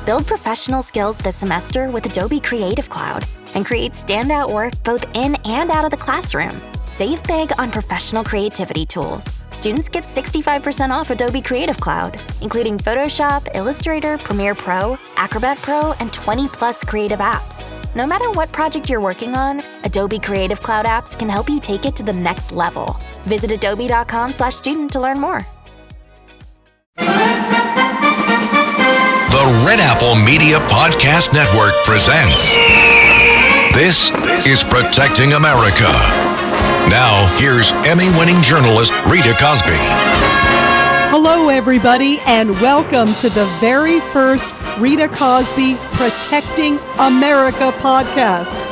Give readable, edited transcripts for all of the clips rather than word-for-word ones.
Build professional skills this semester with Adobe Creative Cloud and create standout work both in and out of the classroom. Save big on professional creativity tools. Students get 65% off Adobe Creative Cloud, including Photoshop, Illustrator, Premiere Pro, Acrobat Pro, and 20+ creative apps. No matter what project you're working on, Adobe Creative Cloud apps can help you take it to the next level. Visit adobe.com/student to learn more. The Red Apple Media Podcast Network presents This is Protecting America. Now, here's Emmy-winning journalist Rita Cosby. Hello, everybody, and welcome to the very first Rita Cosby Protecting America podcast.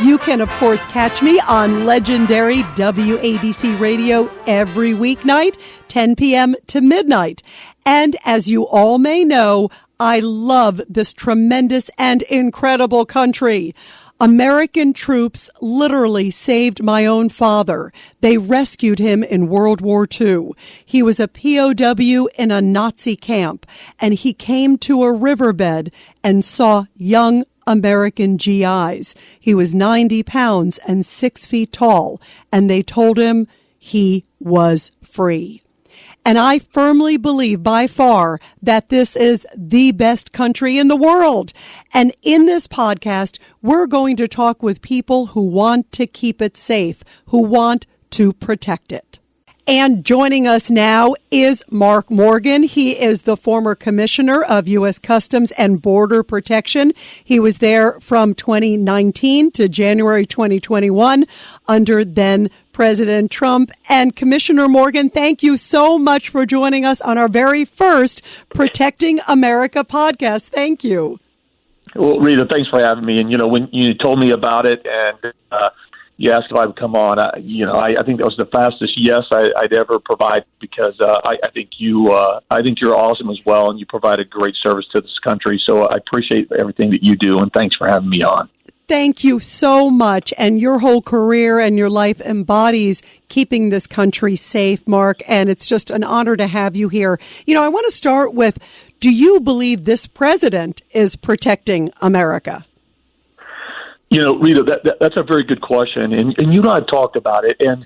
You can, of course, catch me on legendary WABC radio every weeknight, 10 p.m. to midnight. And as you all may know, I love this tremendous and incredible country. American troops literally saved my own father. They rescued him in World War II. He was a POW in a Nazi camp, and he came to a riverbed and saw young American GIs. He was 90 pounds and 6 feet tall, and they told him he was free. And I firmly believe by far that this is the best country in the world. And in this podcast, we're going to talk with people who want to keep it safe, who want to protect it. And joining us now is Mark Morgan. He is the former commissioner of U.S. Customs and Border Protection. He was there from 2019 to January 2021 under then President Trump. And Commissioner Morgan, thank you so much for joining us on our very first Protecting America podcast. Thank you. Well, Rita, thanks for having me. And, when you told me about it and you asked if I would come on, I think that was the fastest yes I'd ever provide because I think you're awesome as well, and you provide a great service to this country. So I appreciate everything that you do, and thanks for having me on. Thank you so much. And your whole career and your life embodies keeping this country safe, Mark, and it's just an honor to have you here. I want to start with, do you believe this president is protecting America? Rita, that's a very good question, and you and I have talked about it, and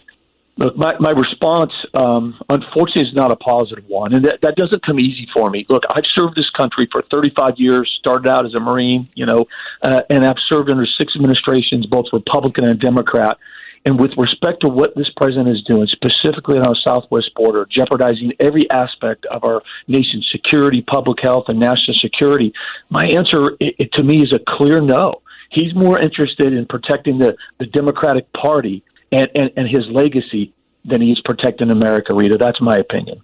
look, my response, unfortunately, is not a positive one, and that doesn't come easy for me. Look, I've served this country for 35 years, started out as a Marine, and I've served under 6 administrations, both Republican and Democrat, and with respect to what this president is doing, specifically on our southwest border, jeopardizing every aspect of our nation's security, public health, and national security, my answer, to me, is a clear no. He's more interested in protecting the Democratic Party and his legacy than he is protecting America, Rita. That's my opinion.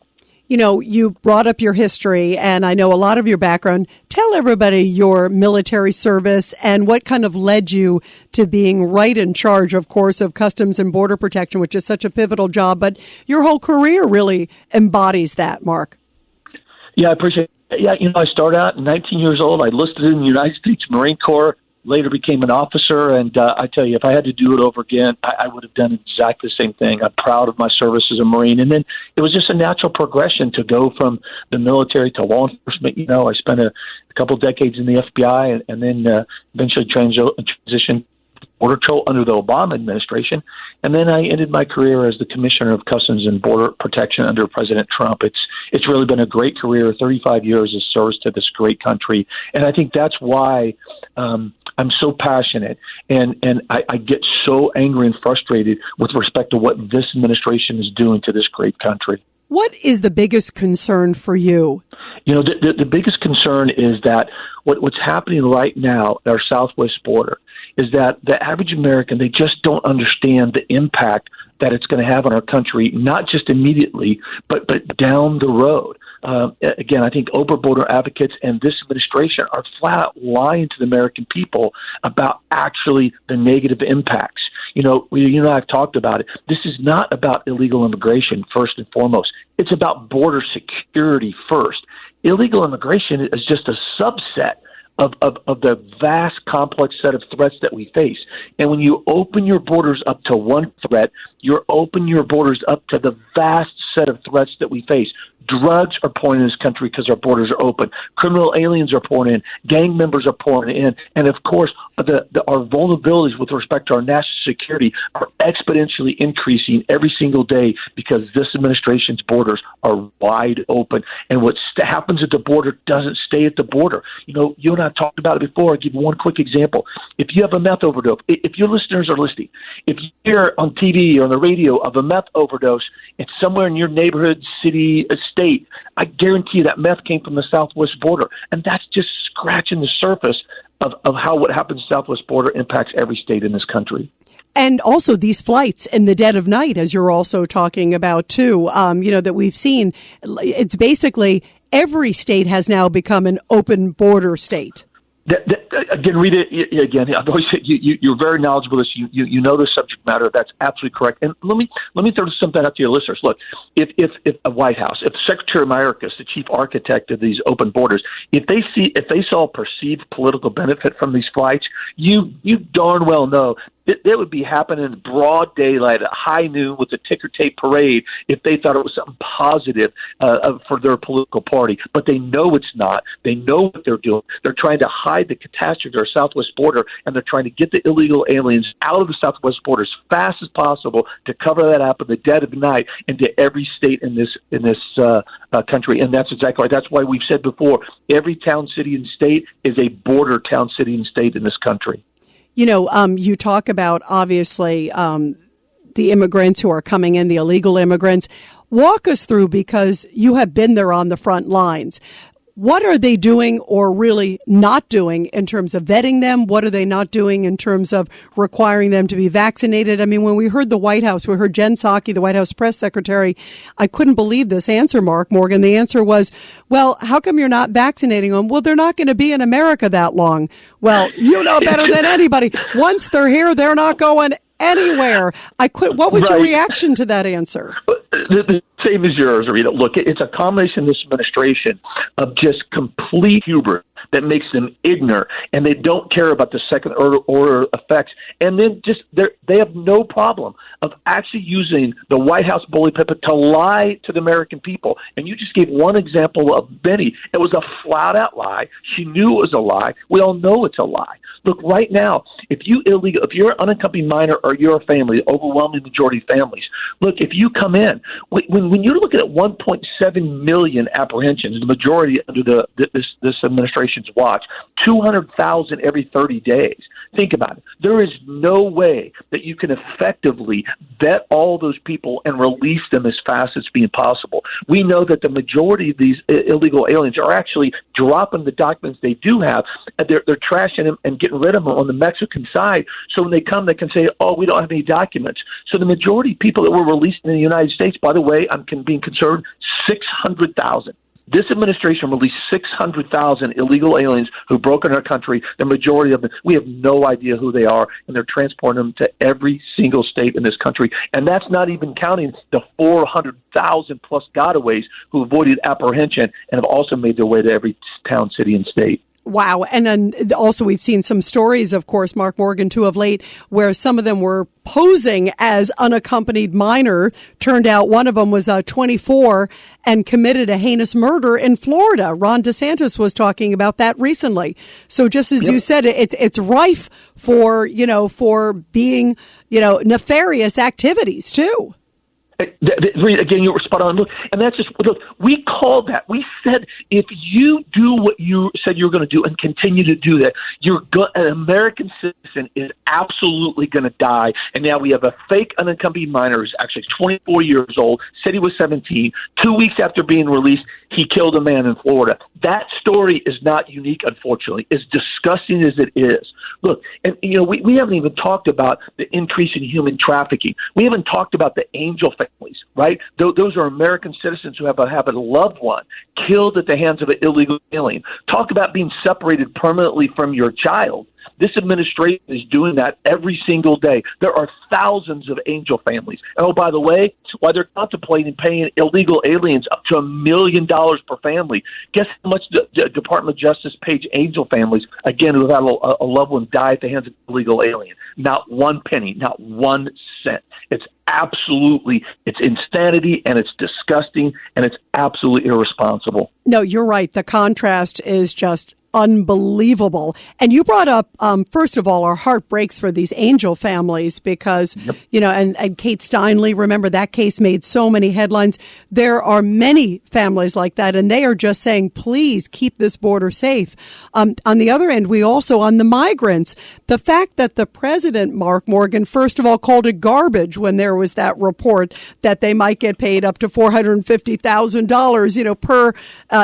You brought up your history, and I know a lot of your background. Tell everybody your military service and what kind of led you to being right in charge, of course, of Customs and Border Protection, which is such a pivotal job. But your whole career really embodies that, Mark. Yeah, I appreciate it. Yeah, I started out at 19 years old. I enlisted in the United States Marine Corps. Later became an officer, and I tell you, if I had to do it over again, I would have done exactly the same thing. I'm proud of my service as a Marine, and then it was just a natural progression to go from the military to law enforcement. I spent a couple decades in the FBI, and then eventually transitioned Border Patrol under the Obama administration, and then I ended my career as the Commissioner of Customs and Border Protection under President Trump. It's really been a great career, 35 years of service to this great country, and I think that's why I'm so passionate, and I get so angry and frustrated with respect to what this administration is doing to this great country. What is the biggest concern for you? The biggest concern is that what's happening right now at our southwest border is that the average American, they just don't understand the impact that it's going to have on our country, not just immediately, but down the road. Again, I think open border advocates and this administration are flat out lying to the American people about actually the negative impacts. You and I have talked about it. This is not about illegal immigration, first and foremost. It's about border security first. Illegal immigration is just a subset of the vast, complex set of threats that we face. And when you open your borders up to one threat, you're opening your borders up to the vast set of threats that we face. Drugs are pouring in this country because our borders are open. Criminal aliens are pouring in. Gang members are pouring in. And, of course, our vulnerabilities with respect to our national security are exponentially increasing every single day because this administration's borders are wide open. And what happens at the border doesn't stay at the border. You know, you and I talked about it before. I'll give you one quick example. If you have a meth overdose, if your listeners are listening, if you hear on TV or on the radio of a meth overdose, it's somewhere in your neighborhood, city, state, I guarantee you that meth came from the southwest border. And that's just scratching the surface of how what happens at the southwest border impacts every state in this country. And also these flights in the dead of night, as you're also talking about, too, that we've seen. It's basically every state has now become an open border state. Again, Rita, again, I've always said you're very knowledgeable. You know the subject matter. That's absolutely correct. And let me throw something out to your listeners. Look, if a White House, if Secretary Mayorkas, the chief architect of these open borders, if they saw perceived political benefit from these flights, you darn well know that would be happening in broad daylight at high noon with the ticker tape parade if they thought it was something positive for their political party. But they know it's not. They know what they're doing. They're trying to hide the catastrophe of our southwest border, and they're trying to get the illegal aliens out of the southwest border as fast as possible to cover that up in the dead of night into every state in this country. And that's exactly right. That's why we've said before, every town, city, and state is a border town, city, and state in this country. You know, you talk about, obviously, the immigrants who are coming in, the illegal immigrants. Walk us through, because you have been there on the front lines. What are they doing or really not doing in terms of vetting them? What are they not doing in terms of requiring them to be vaccinated? I mean, when we heard the White House, we heard Jen Psaki, the White House press secretary, I couldn't believe this answer, Mark Morgan. The answer was, well, how come you're not vaccinating them? Well, they're not going to be in America that long. Well, you know better than anybody. Once they're here, they're not going anywhere. What was your reaction to that answer? The same as yours, Rita. Look, it's a combination of this administration of just complete hubris that makes them ignorant, and they don't care about the second order effects. And then just they have no problem of actually using the White House bully pulpit to lie to the American people. And you just gave one example of Benny. It was a flat-out lie. She knew it was a lie. We all know it's a lie. Look, right now, if you're an unaccompanied minor or you're a family, overwhelming majority of families, look, if you come in, when you're looking at 1.7 million apprehensions, the majority under this administration's watch, 200,000 every 30 days. Think about it. There is no way that you can effectively vet all those people and release them as fast as being possible. We know that the majority of these illegal aliens are actually dropping the documents they do have. They're trashing them and getting rid of them on the Mexican side. So when they come, they can say, oh, we don't have any documents. So the majority of people that were released in the United States, by the way, I'm being concerned, 600,000. This administration released 600,000 illegal aliens who broke in our country. The majority of them, we have no idea who they are, and they're transporting them to every single state in this country. And that's not even counting the 400,000 plus gotaways who avoided apprehension and have also made their way to every town, city, and state. Wow. And then also we've seen some stories, of course, Mark Morgan, too, of late, where some of them were posing as unaccompanied minor. Turned out one of them was 24 and committed a heinous murder in Florida. Ron DeSantis was talking about that recently. So just as you said, it's rife for being, nefarious activities, too. Again, you were spot on. Look, and that's just, look, we called that. We said, if you do what you said you were going to do and continue to do that, an American citizen is absolutely going to die. And now we have a fake unaccompanied minor who's actually 24 years old, said he was 17. 2 weeks after being released, he killed a man in Florida. That story is not unique, unfortunately. As disgusting as it is. Look, and we haven't even talked about the increase in human trafficking. We haven't talked about the angel families, right? Those are American citizens who have a loved one killed at the hands of an illegal alien. Talk about being separated permanently from your child. This administration is doing that every single day. There are thousands of angel families. And, oh, by the way, while they're contemplating paying illegal aliens up to $1 million per family, guess how much the Department of Justice pays angel families, again, who have a loved one die at the hands of an illegal alien? Not one penny, not 1 cent. It's insanity, and it's disgusting, and it's absolutely irresponsible. No, you're right. The contrast is just unbelievable. And you brought up, first of all, our heart breaks for these angel families because, and Kate Steinle, remember that case made so many headlines. There are many families like that, and they are just saying, please keep this border safe. On the other end, we also, on the migrants, the fact that the president, Mark Morgan, first of all, called it garbage when there was that report that they might get paid up to $450,000, per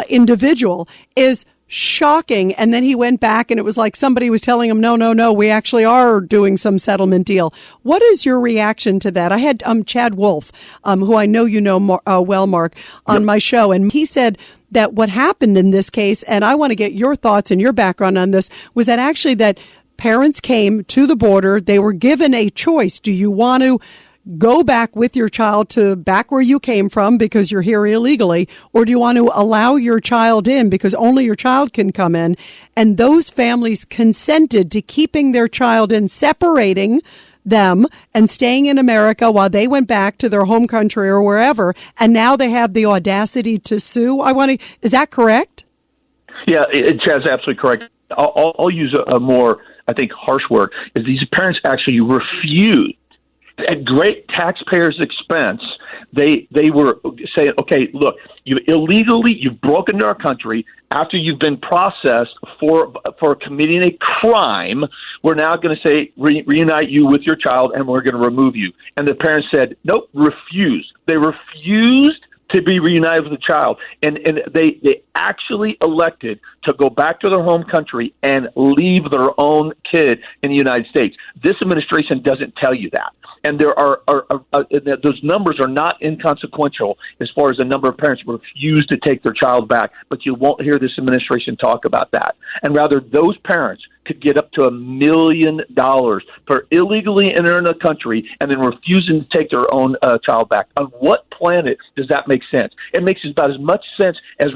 individual is shocking. And then he went back and it was like somebody was telling him, no, we actually are doing some settlement deal. What is your reaction to that? I had Chad Wolf, who I know you know well, Mark, on my show. And he said that what happened in this case, and I want to get your thoughts and your background on this, was that actually that parents came to the border. They were given a choice. Do you want to go back with your child to back where you came from because you're here illegally, or do you want to allow your child in because only your child can come in? And those families consented to keeping their child in, separating them and staying in America while they went back to their home country or wherever. And now they have the audacity to sue. Is that correct? Yeah, Chad's absolutely correct. I'll use a more, I think, harsh word, is these parents actually refused at great taxpayers' expense. They were saying, okay, look, you've broken into our country after you've been processed for committing a crime. We're now going to say reunite you with your child, and we're going to remove you. And the parents said, nope, refused. They refused to be reunited with the child, and they actually elected to go back to their home country and leave their own kid in the United States. This administration doesn't tell you that. And there are those numbers are not inconsequential as far as the number of parents who refuse to take their child back. But you won't hear this administration talk about that. And rather, those parents could get up to $1 million for illegally entering the country and then refusing to take their own child back. On what planet does that make sense? It makes about as much sense as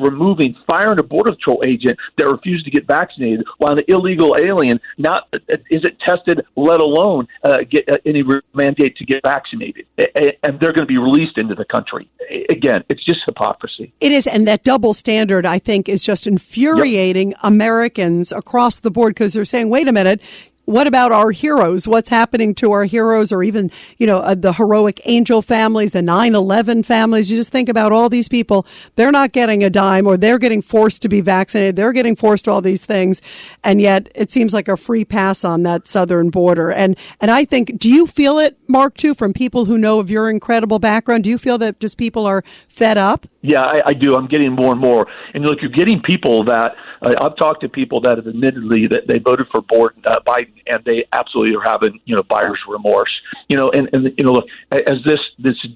firing a Border Patrol agent that refused to get vaccinated while an illegal alien not isn't tested, let alone get any mandate to get vaccinated. And they're going to be released into the country. Again, it's just hypocrisy. It is, and that double standard, I think, is just infuriating Americans across the board because they're saying, wait a minute, what about our heroes? What's happening to our heroes, or even, the heroic angel families, the 9/11 families? You just think about all these people. They're not getting a dime, or they're getting forced to be vaccinated. They're getting forced all these things. And yet it seems like a free pass on that southern border. And I think, do you feel it, Mark, too, from people who know of your incredible background? Do you feel that just people are fed up? Yeah, I do. I'm getting more and more. And look, you're getting people that I've talked to people that have admittedly that they voted for Biden, and they absolutely are having buyer's remorse. And look, as this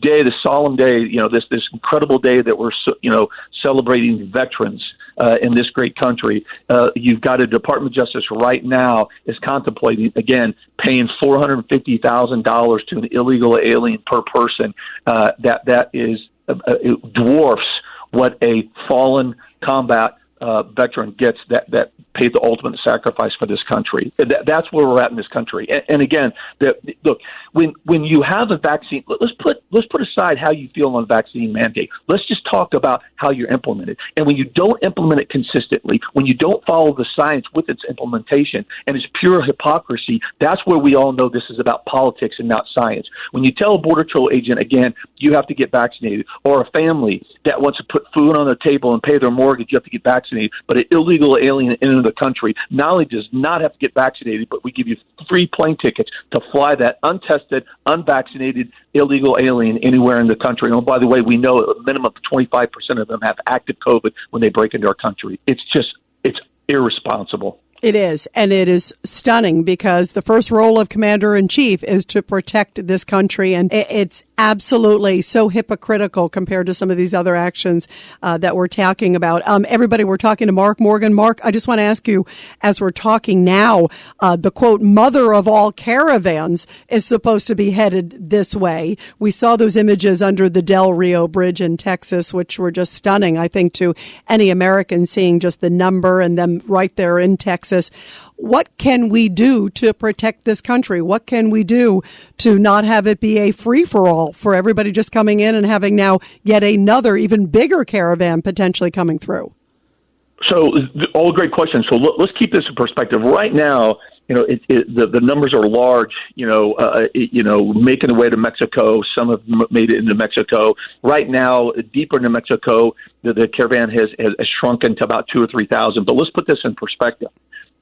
day, this solemn day, this incredible day that we're celebrating veterans in this great country, you've got a Department of Justice right now is contemplating again paying $450,000 to an illegal alien per person. That is. It dwarfs what a fallen combat veteran gets that paid the ultimate sacrifice for this country. That's where we're at in this country. And again, look, when you have a vaccine, let's put aside how you feel on vaccine mandate. Let's just talk about how you're implemented. And when you don't implement it consistently, when you don't follow the science with its implementation, and it's pure hypocrisy, that's where we all know this is about politics and not science. When you tell a Border Patrol agent, again, you have to get vaccinated, or a family that wants to put food on their table and pay their mortgage, you have to get vaccinated, but an illegal alien into the country not only does not have to get vaccinated, but we give you free plane tickets to fly that untested, unvaccinated illegal alien anywhere in the country. And by the way, we know a minimum of 25% of them have active COVID when they break into our country. It's irresponsible. It is, and it is stunning because the first role of commander-in-chief is to protect this country, and it's absolutely so hypocritical compared to some of these other actions that we're talking about. Everybody, we're talking to Mark Morgan. Mark, I just want to ask you, as we're talking now, the quote, mother of all caravans is supposed to be headed this way. We saw those images under the Del Rio Bridge in Texas, which were just stunning, I think, to any American seeing just the number and them right there in Texas. What can we do to protect this country? What can we do to not have it be a free-for-all for everybody just coming in and having now yet another even bigger caravan potentially coming through? So all great questions. So let's keep this in perspective. Right now, the numbers are large, making their way to Mexico. Some have made it into Mexico. Right now, deeper into Mexico, the caravan has shrunken to about 2,000 or 3,000. But let's put this in perspective.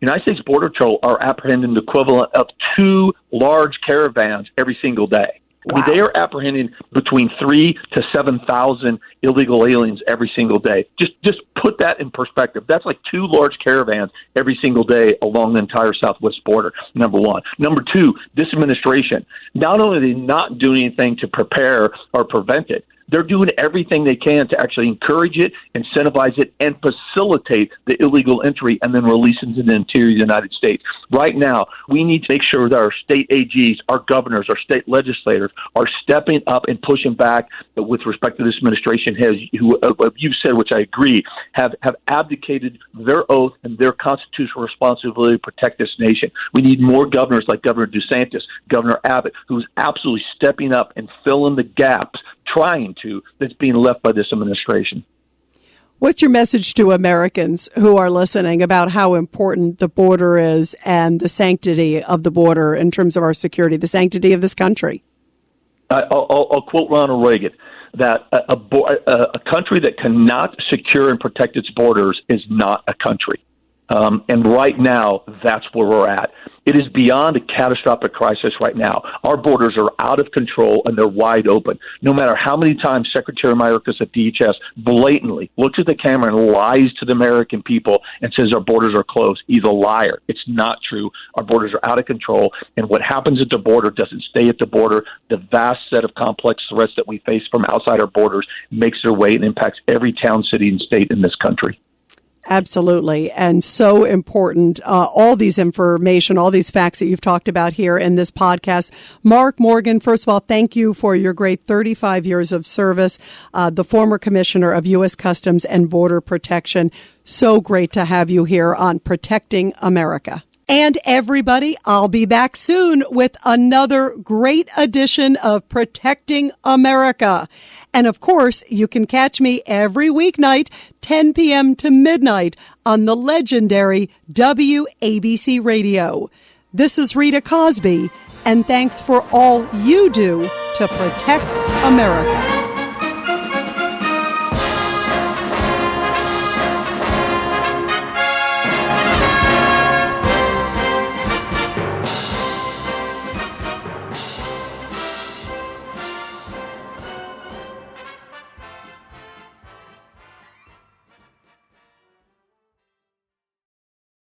United States Border Patrol are apprehending the equivalent of 2 large caravans every single day. Wow. They are apprehending between 3,000 to 7,000 illegal aliens every single day. Just put that in perspective. That's like 2 large caravans every single day along the entire southwest border, number one. Number two, this administration, not only are they not doing anything to prepare or prevent it, they're doing everything they can to actually encourage it, incentivize it, and facilitate the illegal entry and then release into the interior of the United States. Right now, we need to make sure that our state AGs, our governors, our state legislators are stepping up and pushing back with respect to this administration who you've said, which I agree, have abdicated their oath and their constitutional responsibility to protect this nation. We need more governors like Governor DeSantis, Governor Abbott, who's absolutely stepping up and filling the gaps, that's being left by this administration. What's your message to Americans who are listening about how important the border is and the sanctity of the border in terms of our security, the sanctity of this country? I'll quote Ronald Reagan, that a country that cannot secure and protect its borders is not a country. And right now, that's where we're at. It is beyond a catastrophic crisis right now. Our borders are out of control, and they're wide open. No matter how many times Secretary Mayorkas at DHS blatantly looks at the camera and lies to the American people and says our borders are closed, he's a liar. It's not true. Our borders are out of control, and what happens at the border doesn't stay at the border. The vast set of complex threats that we face from outside our borders makes their way and impacts every town, city, and state in this country. Absolutely. And so important. All these information, all these facts that you've talked about here in this podcast. Mark Morgan, first of all, thank you for your great 35 years of service. The former commissioner of U.S. Customs and Border Protection. So great to have you here on Protecting America. And everybody, I'll be back soon with another great edition of Protecting America. And of course, you can catch me every weeknight, 10 p.m. to midnight on the legendary WABC Radio. This is Rita Cosby, and thanks for all you do to protect America.